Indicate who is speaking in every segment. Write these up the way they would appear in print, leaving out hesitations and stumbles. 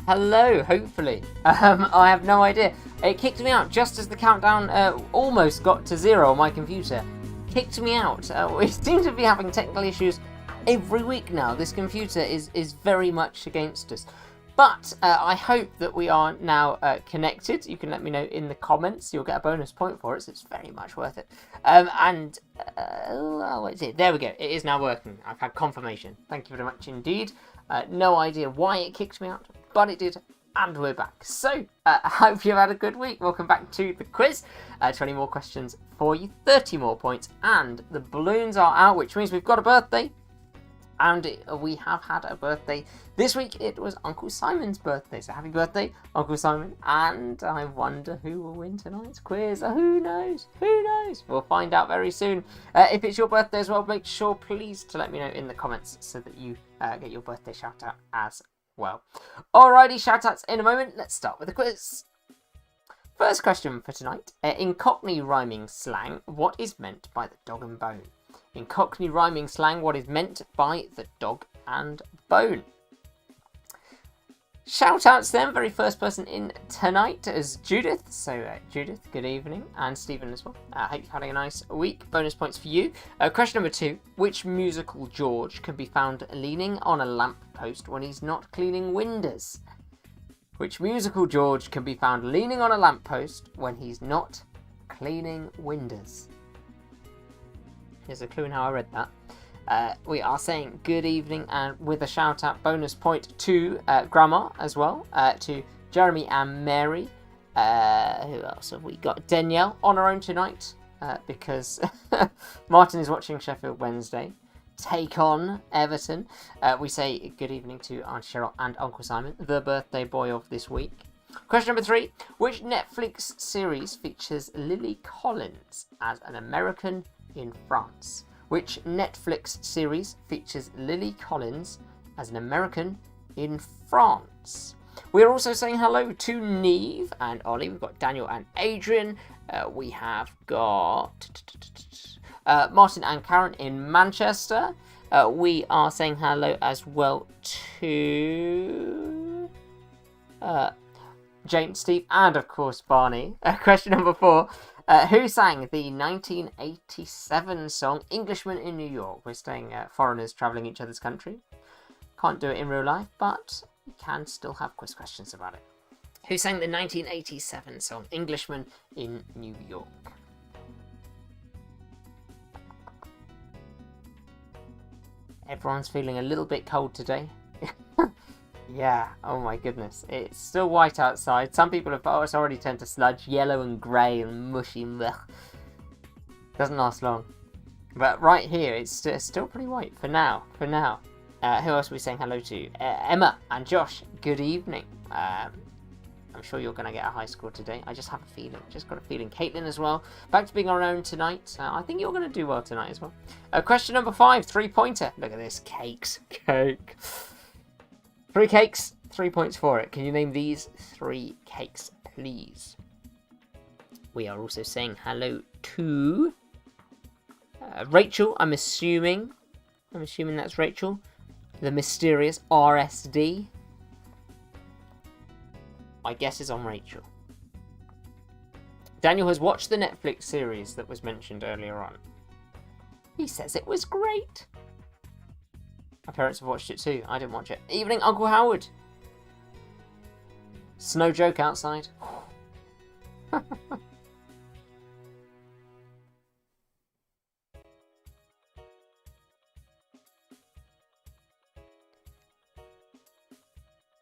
Speaker 1: Hello, hopefully. I have no idea. It kicked me out just as the countdown almost got to 0 on my computer. Kicked me out. We seem to be having technical issues every week now. This computer is very much against us. But I hope that we are now connected. You can let me know in the comments. You'll get a bonus point for it, so it's very much worth it. What is it? There we go. It is now working. I've had confirmation. Thank you very much indeed. No idea why it kicked me out, but it did, and we're back. So, I hope you've had a good week. Welcome back to the quiz. 20 more questions for you, 30 more points, and the balloons are out, which means we've got a birthday. And we have had a birthday. This week it was Uncle Simon's birthday, so happy birthday, Uncle Simon. And I wonder who will win tonight's quiz. Who knows? Who knows? We'll find out very soon. If it's your birthday as well, make sure please to let me know in the comments so that you get your birthday shout out as well. Alrighty, shout outs in a moment. Let's start with the quiz. First question for tonight. In Cockney rhyming slang, what is meant by the dog and bone? In Cockney rhyming slang, what is meant by the dog and bone? Shout outs then. Very first person in tonight is Judith. So Judith, good evening. And Stephen as well. Hope you're having a nice week. Bonus points for you. Question number 2. Which musical George can be found leaning on a lamp post when he's not cleaning windows? Which musical George can be found leaning on a lamp post when he's not cleaning windows? Here's a clue in how I read that. We are saying good evening, and with a shout out bonus point to Grandma as well, to Jeremy and Mary. Who else have we got? Danielle on her own tonight because Martin is watching Sheffield Wednesday take on Everton. We say good evening to Aunt Cheryl and Uncle Simon, the birthday boy of this week. Question number 3. Which Netflix series features Lily Collins as an American in France? Which Netflix series features Lily Collins as an American in France? We're also saying hello to Neve and Ollie. We've got Daniel and Adrian. We have got Martin and Karen in Manchester. We are saying hello as well to James, Steve, and of course Barney. Question number 4. Who sang the 1987 song Englishman in New York? We're staying foreigners travelling each other's country. Can't do it in real life, but you can still have quiz questions about it. Who sang the 1987 song Englishman in New York? Everyone's feeling a little bit cold today. Yeah, oh my goodness. It's still white outside. Some people have it's already turned to sludge, yellow and grey and mushy. Blech. Doesn't last long. But right here, it's still pretty white for now. Who else are we saying hello to? Emma and Josh, good evening. I'm sure you're going to get a high score today. I just have a feeling. Just got a feeling. Caitlin as well. Back to being our own tonight. I think you're going to do well tonight as well. Question number 5, 3-pointer. Look at this. Cakes. Cake. 3 cakes, 3 points for it. Can you name these 3 cakes, please? We are also saying hello to Rachel. I'm assuming that's Rachel. The mysterious RSD. My guess is on Rachel. Daniel has watched the Netflix series that was mentioned earlier on. He says it was great. My parents have watched it too. I didn't watch it. Evening, Uncle Howard. Snow joke outside.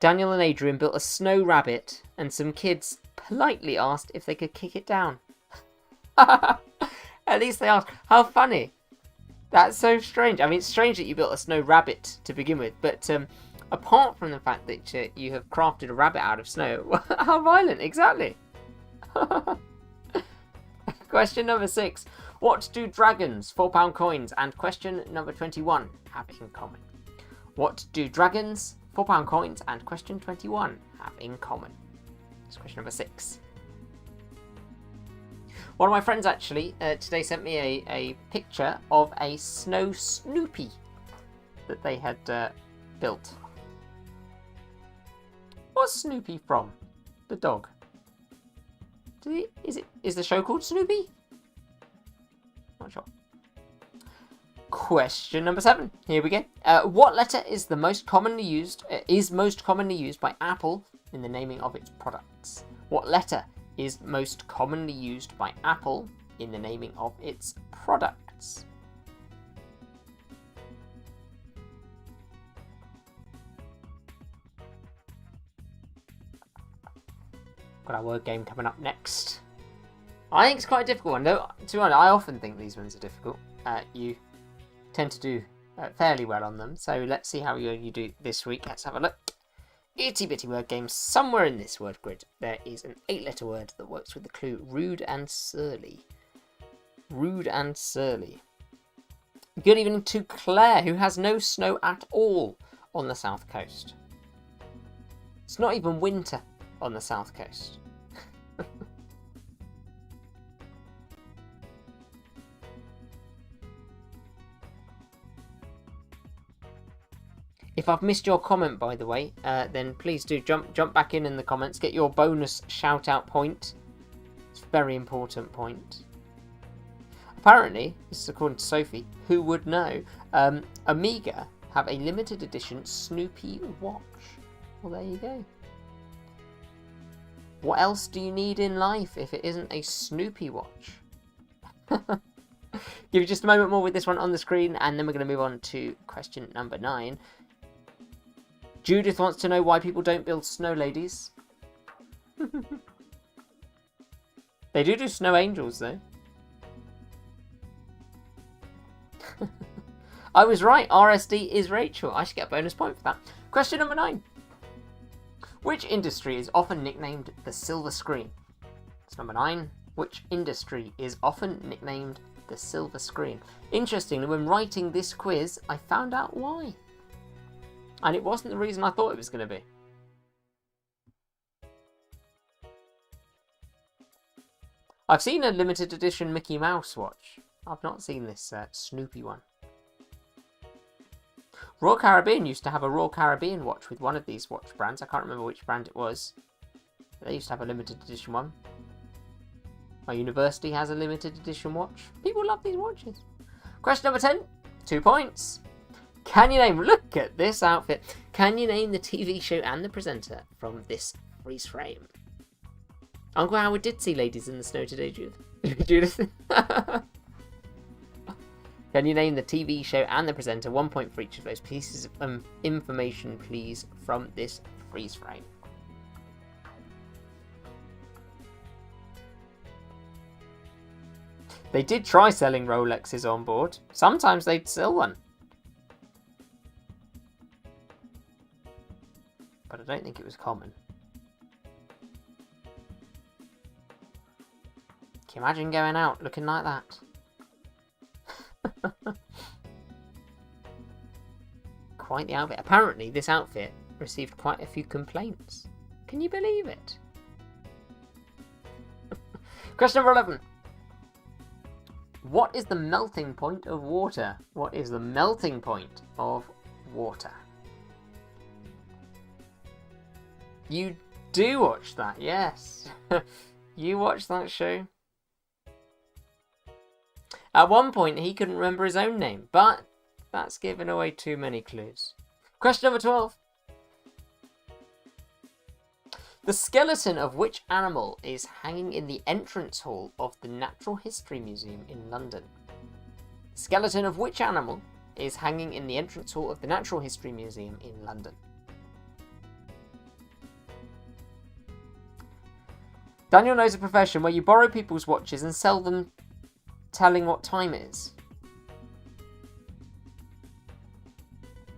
Speaker 1: Daniel and Adrian built a snow rabbit and some kids politely asked if they could kick it down. At least they asked. How funny. That's so strange. I mean, it's strange that you built a snow rabbit to begin with, but apart from the fact that you have crafted a rabbit out of snow, how violent, exactly. Question number 6. What do dragons, £4 coins, and question number 21 have in common? What do dragons, £4 coins, and question 21 have in common? That's question number 6. One of my friends actually today sent me a picture of a snow Snoopy that they had built. was Snoopy from? The dog. Is the show called Snoopy? Not sure. Question number 7. Here we go. What letter is most commonly used by Apple in the naming of its products? What letter is most commonly used by Apple in the naming of its products? Got our word game coming up next. I think it's quite a difficult one, though. To be honest, I often think these ones are difficult. You tend to do fairly well on them, so let's see how you do this week. Let's have a look. Itty bitty word game. Somewhere in this word grid there is an 8-letter word that works with the clue rude and surly. Rude and surly. Good evening to Claire, who has no snow at all on the south coast. It's not even winter on the south coast. If I've missed your comment, by the way, then please do jump back in the comments. Get your bonus shout out point. It's a very important point. Apparently, this is according to Sophie, who would know, Amiga have a limited edition Snoopy watch. Well, there you go. What else do you need in life if it isn't a Snoopy watch? Give you just a moment more with this one on the screen, and then we're going to move on to question number 9. Judith wants to know why people don't build snow ladies. They do snow angels, though. I was right. RSD is Rachel. I should get a bonus point for that. Question number 9. Which industry is often nicknamed the silver screen? That's number 9. Which industry is often nicknamed the silver screen? Interestingly, when writing this quiz, I found out why. And it wasn't the reason I thought it was going to be. I've seen a limited edition Mickey Mouse watch. I've not seen this Snoopy one. Royal Caribbean used to have a Royal Caribbean watch with one of these watch brands. I can't remember which brand it was. They used to have a limited edition one. My university has a limited edition watch. People love these watches. Question number 10. 2 points. Can you name, look at this outfit, can you name the TV show and the presenter from this freeze frame? Uncle Howard did see Ladies in the Snow today, Judith. Can you name the TV show and the presenter? 1 point for each of those pieces of information, please, from this freeze frame. They did try selling Rolexes on board. Sometimes they'd sell one. But I don't think it was common. Can you imagine going out looking like that? Quite the outfit. Apparently, this outfit received quite a few complaints. Can you believe it? Question number 11. What is the melting point of water? What is the melting point of water? You do watch that, yes. You watch that show. At one point, he couldn't remember his own name, but that's giving away too many clues. Question number 12. The skeleton of which animal is hanging in the entrance hall of the Natural History Museum in London? Skeleton of which animal is hanging in the entrance hall of the Natural History Museum in London? Daniel knows a profession where you borrow people's watches and sell them telling what time it is.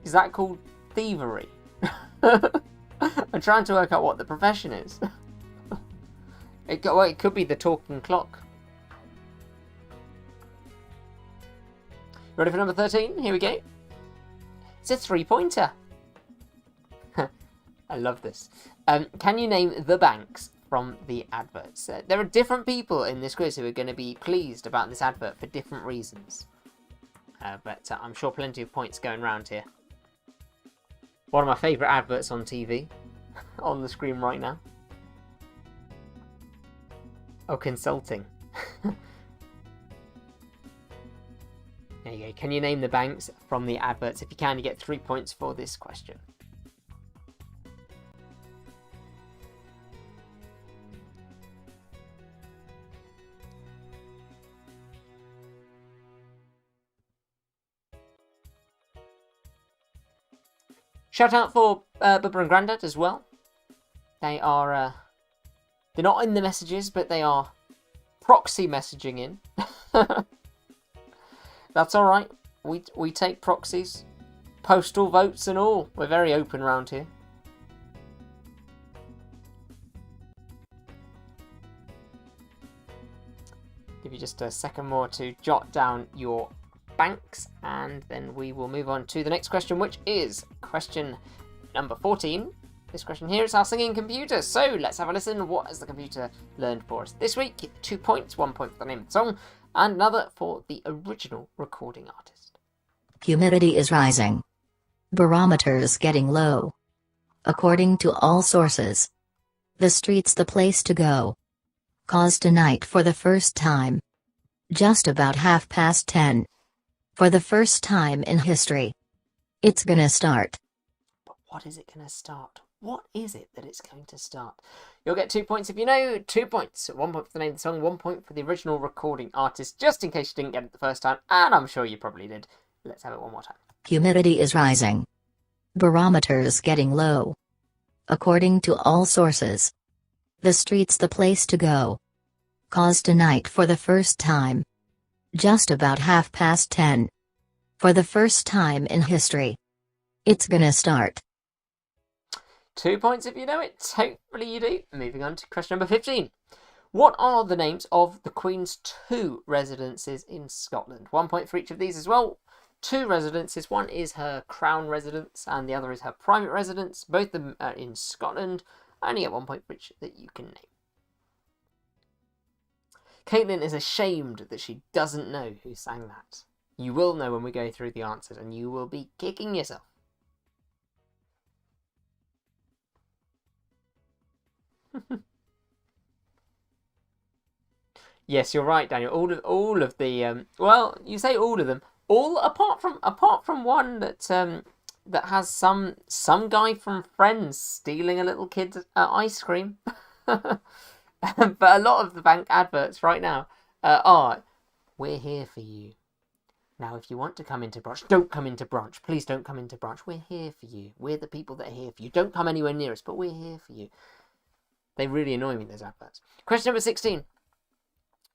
Speaker 1: Is that called thievery? I'm trying to work out what the profession is. It could be the talking clock. Ready for number 13? Here we go. It's a 3-pointer. I love this. Can you name the banks from the adverts? There are different people in this quiz who are going to be pleased about this advert for different reasons. But I'm sure plenty of points going around here. One of my favourite adverts on TV. on the screen right now. Oh, consulting. There you go. Can you name the banks from the adverts? If you can, you get 3 points for this question. Shout out for Bubba and Grandad as well. They are, they're not in the messages, but they are proxy messaging in. That's alright. We take proxies, postal votes and all. We're very open around here. Give you just a second more to jot down your banks, and then we will move on to the next question, which is question number 14. This question here is our singing computer. So let's have a listen. What has the computer learned for us this week? 2 points, 1 point for the name of the song, and another for the original recording artist.
Speaker 2: Humidity is rising. Barometers getting low. According to all sources. The street's the place to go. 'Cause tonight for the first time. Just about 10:30. For the first time in history. It's gonna start.
Speaker 1: But what is it gonna start? What is it that it's going to start? You'll get 2 points if you know. 2 points. 1 point for the name of the song, 1 point for the original recording artist, just in case you didn't get it the first time, and I'm sure you probably did. Let's have it one more time.
Speaker 2: Humidity is rising. Barometers getting low. According to all sources. The street's the place to go. 'Cause tonight for the first time. Just about 10:30. For the first time in history. It's gonna start.
Speaker 1: 2 points if you know it. Hopefully you do. Moving on to question number 15. What are the names of the Queen's 2 residences in Scotland? 1 point for each of these as well. 2 residences. One is her crown residence and the other is her private residence. Both of them are in Scotland. Only get 1 point for each that you can name. Caitlin is ashamed that she doesn't know who sang that. You will know when we go through the answers, and you will be kicking yourself. Yes, you're right, Daniel. All of the well, you say all of them. All apart from one that that has some guy from Friends stealing a little kid's ice cream. But a lot of the bank adverts right now are, "We're here for you. Now, if you want to come into branch, don't come into branch. Please don't come into branch. We're here for you. We're the people that are here for you. Don't come anywhere near us, but we're here for you." They really annoy me, those adverts. Question number 16.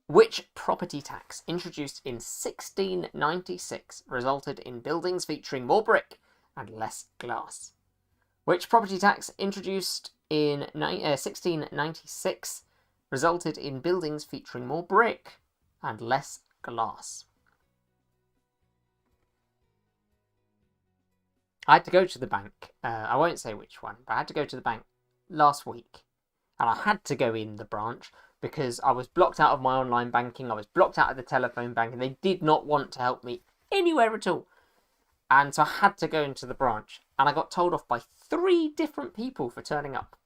Speaker 1: Which property tax introduced in 1696 resulted in buildings featuring more brick and less glass? Which property tax introduced in 1696 resulted in buildings featuring more brick and less glass? I had to go to the bank. I won't say which one, but I had to go to the bank last week. And I had to go in the branch because I was blocked out of my online banking. I was blocked out of the telephone banking. They did not want to help me anywhere at all. And so I had to go into the branch. And I got told off by 3 different people for turning up.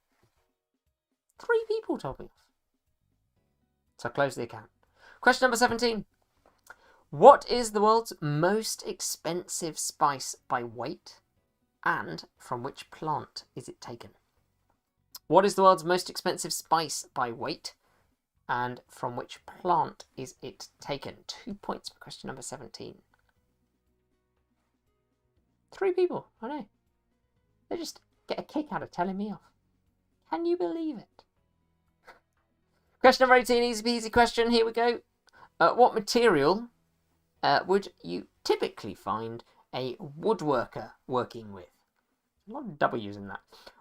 Speaker 1: 3 people told me off. So I closed the account. Question number 17. What is the world's most expensive spice by weight? And from which plant is it taken? What is the world's most expensive spice by weight? And from which plant is it taken? 2 points for question number 17. 3 people, I know. They just get a kick out of telling me off. Can you believe it? Question number 18, easy peasy question. Here we go. What material would you typically find a woodworker working with? A lot of W's in that.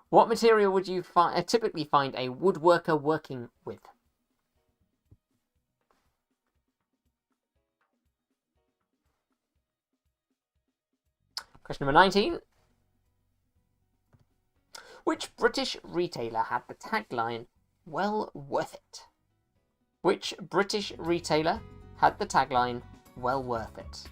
Speaker 1: What material would you typically find a woodworker working with? Question number 19. Which British retailer had the tagline, "Well worth it"? Which British retailer had the tagline, "Well worth it"?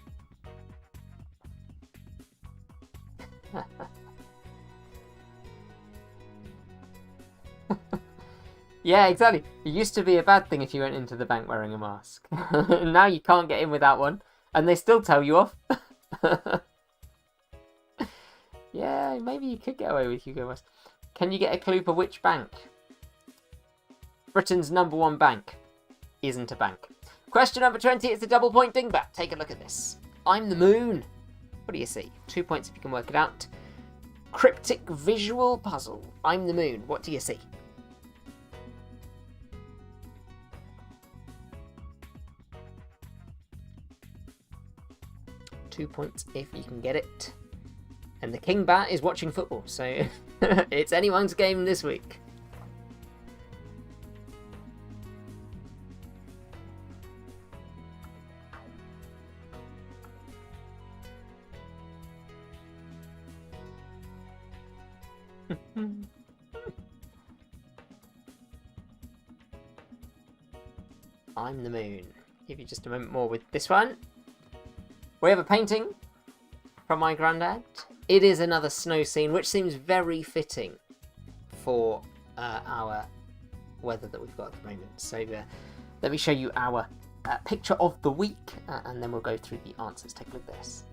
Speaker 1: Yeah, exactly. It used to be a bad thing if you went into the bank wearing a mask. Now you can't get in without one, and they still tell you off. Yeah, maybe you could get away with Hugo Boss. Can you get a clue for which bank? Britain's #1 bank isn't a bank. Question number 20 is the double point dingbat. Take a look at this. I'm the moon. What do you see? 2 points if you can work it out. Cryptic visual puzzle. I'm the moon. What do you see? Two points if you can get it. And the King Bat is watching football, so it's anyone's game this week. I'm the moon. Give you just a moment more with this one. We have a painting from my granddad. It is another snow scene, which seems very fitting for our weather that we've got at the moment. So let me show you our picture of the week, and then we'll go through the answers. Take a look at this.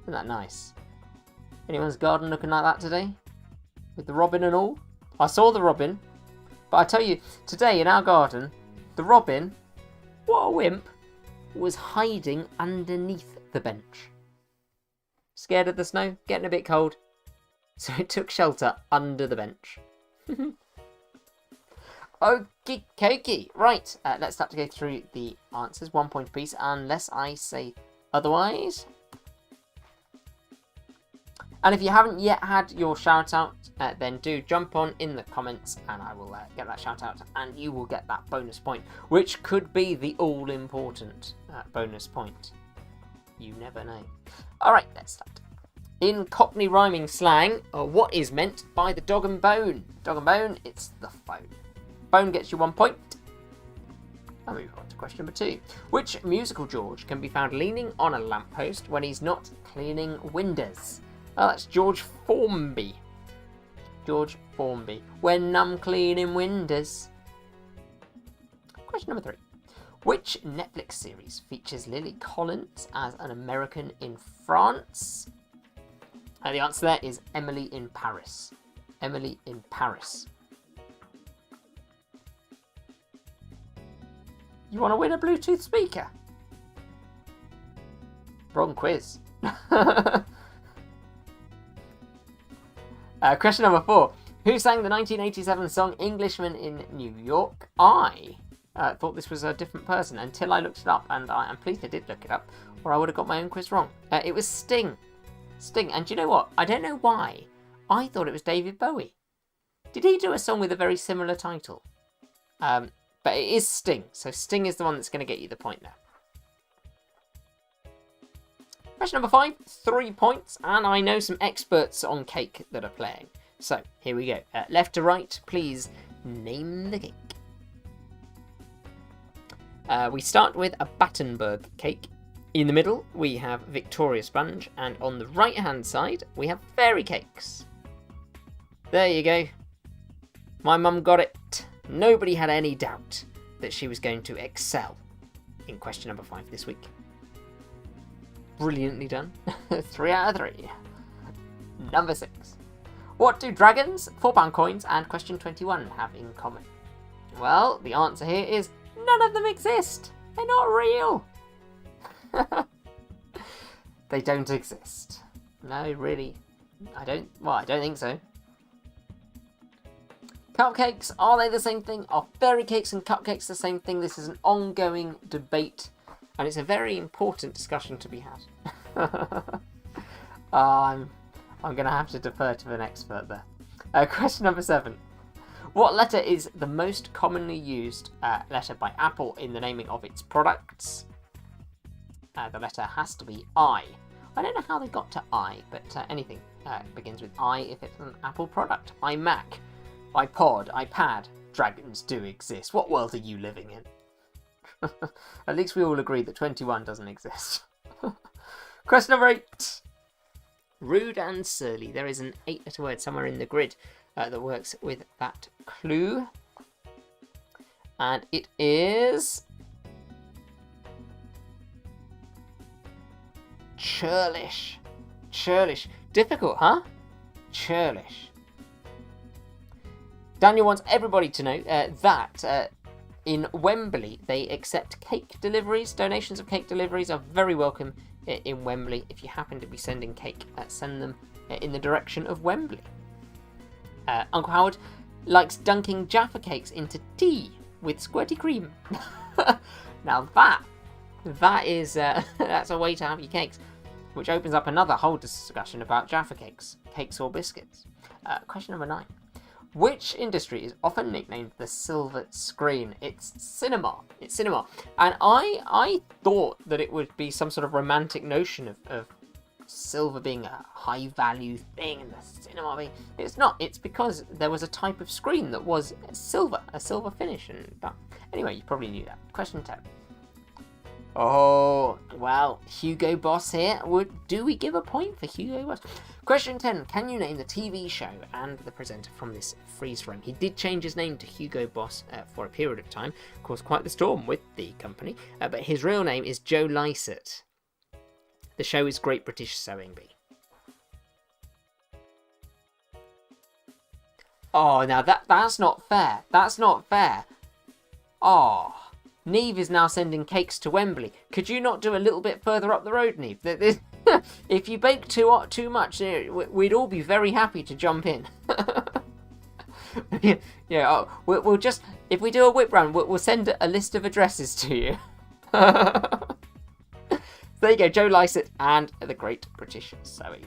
Speaker 1: Isn't that nice? Anyone's garden looking like that today? With the robin and all? I saw the robin, but I tell you, today in our garden, the robin, what a wimp, was hiding underneath the bench. Scared of the snow? Getting a bit cold. So it took shelter under the bench. Okie dokie. Right, let's start to go through the answers. 1 point apiece, unless I say otherwise. And if you haven't yet had your shout out, then do jump on in the comments and I will get that shout out and you will get that bonus point, which could be the all important bonus point. You never know. Alright, let's start. In Cockney rhyming slang, what is meant by the dog and bone? Dog and bone, it's the phone. Bone gets you 1 point. I'll move on to question number 2. Which musical George can be found leaning on a lamppost when he's not cleaning windows? Oh, that's George Formby. George Formby. When I'm cleaning windows. Question number 3. Which Netflix series features Lily Collins as an American in France? The answer there is Emily in Paris. Emily in Paris. You want to win a Bluetooth speaker? Wrong quiz. Question number 4. Who sang the 1987 song Englishman in New York? I thought this was a different person until I looked it up, and I'm pleased I did look it up, or I would have got my own quiz wrong. It was Sting. Sting. And do you know what? I don't know why. I thought it was David Bowie. Did he do a song with a very similar title? But it is Sting. So Sting is the one that's going to get you the point there. Question number 5. 3 points. And I know some experts on cake that are playing. So here we go. Left to right, please name the cake. We start with a Battenberg cake. In the middle, we have Victoria Sponge, and on the right-hand side, we have fairy cakes. There you go. My mum got it. Nobody had any doubt that she was going to excel in question number 5 this week. Brilliantly done. 3 out of 3. Number 6. What do dragons, £4 coins, and question 21 have in common? Well, the answer here is none of them exist. They're not real. They don't exist. No, really. I don't think so. Cupcakes, are they the same thing? Are fairy cakes and cupcakes the same thing? This is an ongoing debate, and it's a very important discussion to be had. I'm going to have to defer to an expert there. Question number 7. What letter is the most commonly used letter by Apple in the naming of its products? The letter has to be I. I don't know how they got to I, but anything begins with I if it's an Apple product. iMac, iPod, iPad. Dragons do exist. What world are you living in? At least we all agree that 21 doesn't exist. Question number 8. Rude and surly. There is an 8-letter word somewhere in the grid that works with that clue. And it is churlish. Churlish. Difficult, huh? Churlish. Daniel wants everybody to know that in Wembley they accept cake deliveries. Donations of cake deliveries are very welcome in Wembley. If you happen to be sending cake, send them in the direction of Wembley. Uncle Howard likes dunking Jaffa cakes into tea with squirty cream. Now that is that's a way to have your cakes, which opens up another whole discussion about Jaffa cakes or biscuits. Question number 9. Which industry is often nicknamed the silver screen? It's cinema. And I thought that it would be some sort of romantic notion of silver being a high value thing and the cinema. It's not. It's because there was a type of screen that was silver, a silver finish. And anyway, you probably knew that. Question 10. Oh, well, Hugo Boss here. Do we give a point for Hugo Boss? Question 10. Can you name the TV show and the presenter from this freeze frame? He did change his name to Hugo Boss for a period of time. Caused quite the storm with the company. But his real name is Joe Lycett. The show is Great British Sewing Bee. Oh, now that's not fair. That's not fair. Oh. Neve is now sending cakes to Wembley. Could you not do a little bit further up the road, Neve? If you bake too much, we'd all be very happy to jump in. Yeah, we'll just, if we do a whip round, we'll send a list of addresses to you. There you go, Joe Lycett and the Great British Sewing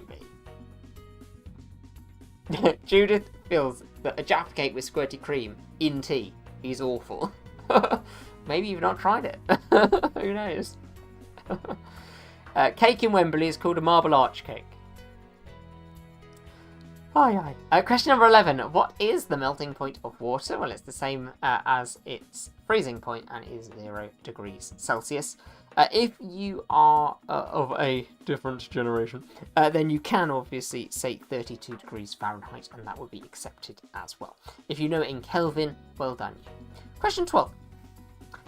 Speaker 1: Bee. Judith feels that a Jaffa cake with squirty cream in tea is awful. Maybe you've not tried it. Who knows? Cake in Wembley is called a marble arch cake. Question number 11. What is the melting point of water? Well, it's the same as its freezing point and is 0 degrees Celsius. If you are of a different generation, then you can obviously say 32 degrees Fahrenheit, and that would be accepted as well. If you know it in Kelvin, well done you. Question 12.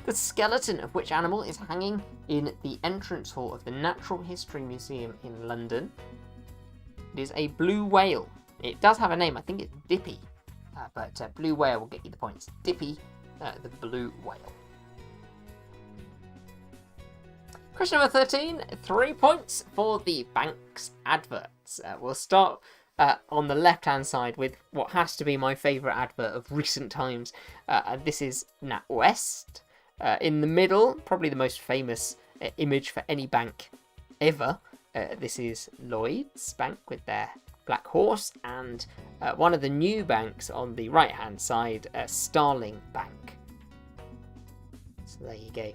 Speaker 1: The skeleton of which animal is hanging in the entrance hall of the Natural History Museum in London? It is a blue whale. It does have a name. I think it's Dippy. But blue whale will get you the points. Dippy, the blue whale. Question number 13. 3 points for the Banks adverts. We'll start on the left-hand side with what has to be my favourite advert of recent times. This is NatWest. In the middle, probably the most famous image for any bank ever. This is Lloyds Bank with their black horse, and one of the new banks on the right-hand side, Starling Bank. So there you go.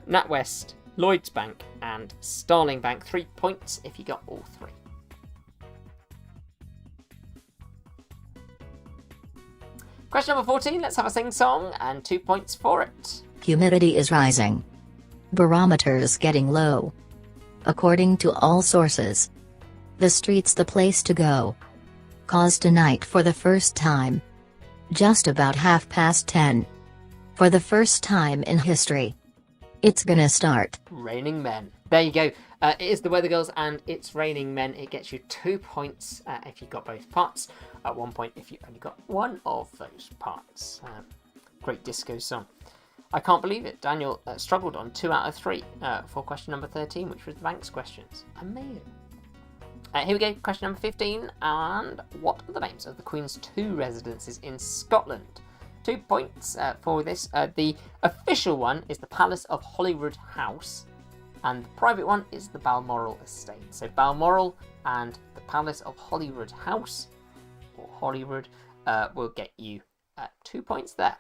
Speaker 1: NatWest, Lloyds Bank, and Starling Bank. 3 points if you got all 3. Question number 14. Let's have a sing-song, and 2 points for it.
Speaker 2: Humidity is rising. Barometers getting low. According to all sources. The street's the place to go. 'Cause tonight for the first time. Just about 10:30. For the first time in history. It's gonna start.
Speaker 1: Raining Men. There you go. It is the Weather Girls and it's Raining Men. It gets you 2 points if you got both parts. 1 point if you only got one of those parts. Great disco song. I can't believe it. Daniel struggled on 2 out of 3 for question number 13, which was the Banks questions. Amazing. Here we go. Question number 15. And what are the names of the Queen's 2 residences in Scotland? 2 points for this. The official one is the Palace of Holyrood House, and the private one is the Balmoral Estate. So Balmoral and the Palace of Holyrood House, or Holyrood, will get you 2 points there.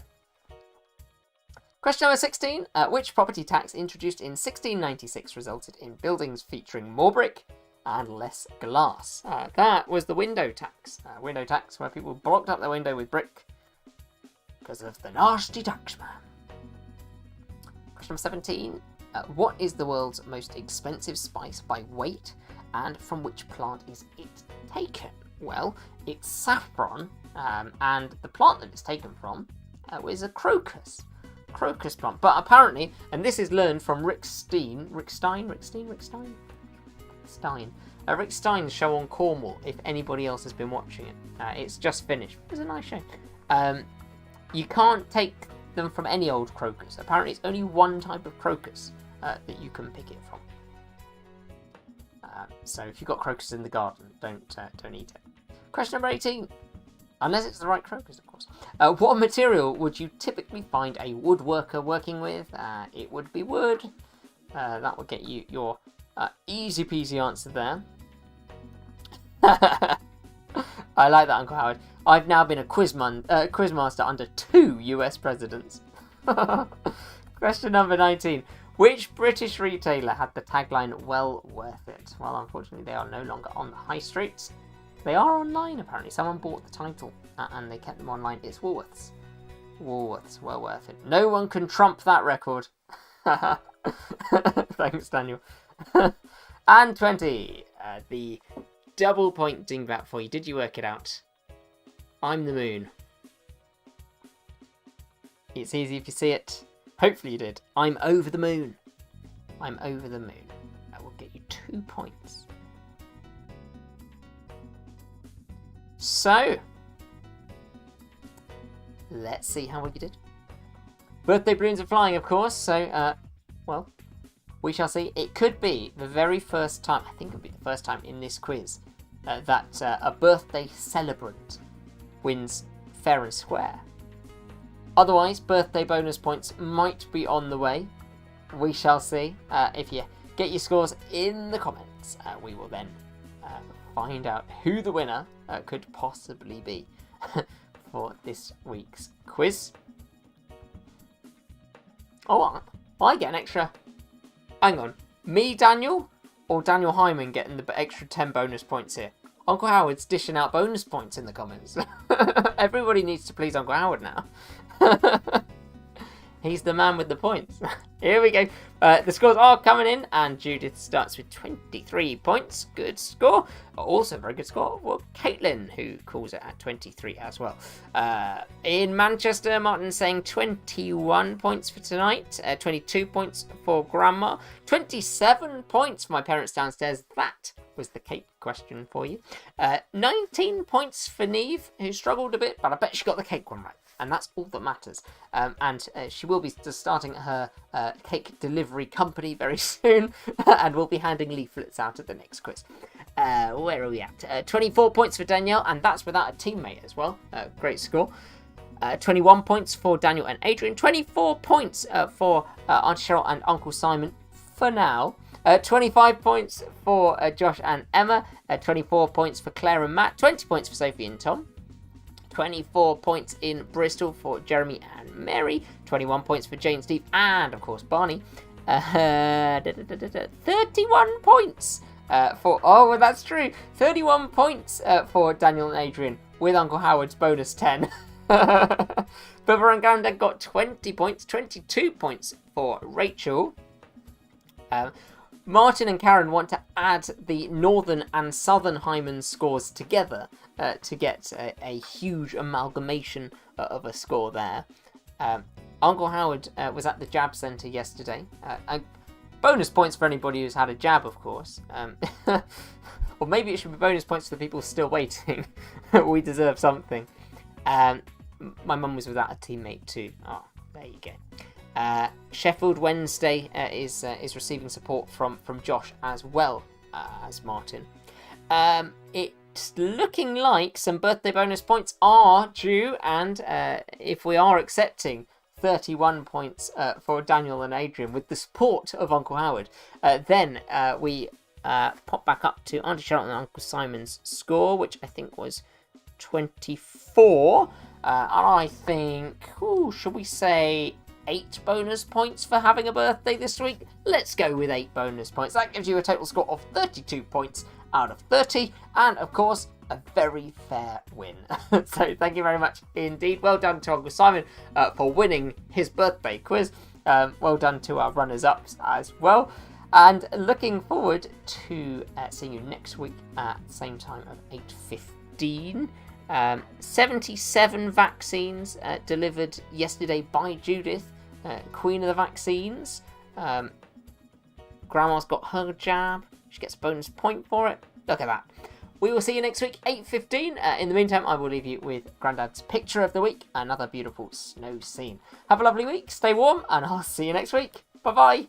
Speaker 1: Question number 16. Which property tax introduced in 1696 resulted in buildings featuring more brick and less glass? That was the window tax. Window tax, where people blocked up their window with brick because of the nasty taxman. Question number 17. What is the world's most expensive spice by weight, and from which plant is it taken? Well, it's saffron, and the plant that it's taken from is a crocus. crocus plant. But apparently, and this is learned from Rick Stein. Rick Stein's show on Cornwall, if anybody else has been watching it. It's just finished. It was a nice show. You can't take them from any old crocus. Apparently it's only one type of crocus that you can pick it from. So if you've got crocus in the garden, don't eat it. Question number 18. Unless it's the right crocus, of course. What material would you typically find a woodworker working with? It would be wood. That would get you your easy peasy answer there. I like that, Uncle Howard. I've now been a quizmaster under 2 US presidents. Question number 19. Which British retailer had the tagline, well worth it? Well, unfortunately, they are no longer on the high streets. They are online, apparently. Someone bought the title and they kept them online. It's Woolworths. Woolworths, well worth it. No one can trump that record. Thanks, Daniel. And 20. The double point dingbat for you. Did you work it out? I'm the moon. It's easy if you see it. Hopefully you did. I'm over the moon. I'm over the moon. That will get you 2 points. So, let's see how we did. Birthday balloons are flying, of course. So, well, we shall see. It could be the very first time, I think it would be the first time in this quiz, that a birthday celebrant wins fair and square. Otherwise, birthday bonus points might be on the way. We shall see. If you get your scores in the comments, we will then find out who the winner could possibly be for this week's quiz. Oh, I get an extra. Hang on. Me, Daniel, or Daniel Hyman getting the extra 10 bonus points here? Uncle Howard's dishing out bonus points in the comments. Everybody needs to please Uncle Howard now. He's the man with the points. Here we go. The scores are coming in, and Judith starts with 23 points. Good score. Also, very good score for Caitlin, who calls it at 23 as well. In Manchester, Martin's saying 21 points for tonight. 22 points for Grandma. 27 points for my parents downstairs. That was the cake question for you. 19 points for Neve, who struggled a bit, but I bet she got the cake one right. And that's all that matters. And she will be starting her cake delivery company very soon. And we'll be handing leaflets out at the next quiz. Where are we at? 24 points for Danielle, and that's without a teammate as well. Great score. 21 points for Daniel and Adrian. 24 points for Auntie Cheryl and Uncle Simon for now. 25 points for Josh and Emma. 24 points for Claire and Matt. 20 points for Sophie and Tom. 24 points in Bristol for Jeremy and Mary. 21 points for Jane, Steve, and of course Barney. 31 points for, oh, well, that's true. 31 points for Daniel and Adrian with Uncle Howard's bonus 10. Bubba and Granddad got 20 points. 22 points for Rachel. Martin and Karen want to add the Northern and Southern Hyman scores together to get a huge amalgamation of a score there. Uncle Howard was at the jab centre yesterday. Bonus points for anybody who's had a jab, of course. Or maybe it should be bonus points for the people still waiting. We deserve something. My mum was without a teammate too. Oh, there you go. Sheffield Wednesday is receiving support from Josh as well as Martin. It's looking like some birthday bonus points are due, and if we are accepting 31 points for Daniel and Adrian with the support of Uncle Howard, then we pop back up to Auntie Charlotte and Uncle Simon's score, which I think was 24. And I think, should we say 8 bonus points for having a birthday this week? Let's go with 8 bonus points. That gives you a total score of 32 points out of 30, and of course a very fair win. So thank you very much indeed. Well done to Uncle Simon for winning his birthday quiz. Well done to our runners-ups as well, and looking forward to seeing you next week at the same time of 8:15. 77 vaccines delivered yesterday by Judith Queen of the vaccines. Grandma's got her jab. She gets a bonus point for it. Look at that. We will see you next week, 8:15. In the meantime, I will leave you with Grandad's picture of the week, another beautiful snow scene. Have a lovely week, stay warm, and I'll see you next week. Bye-bye.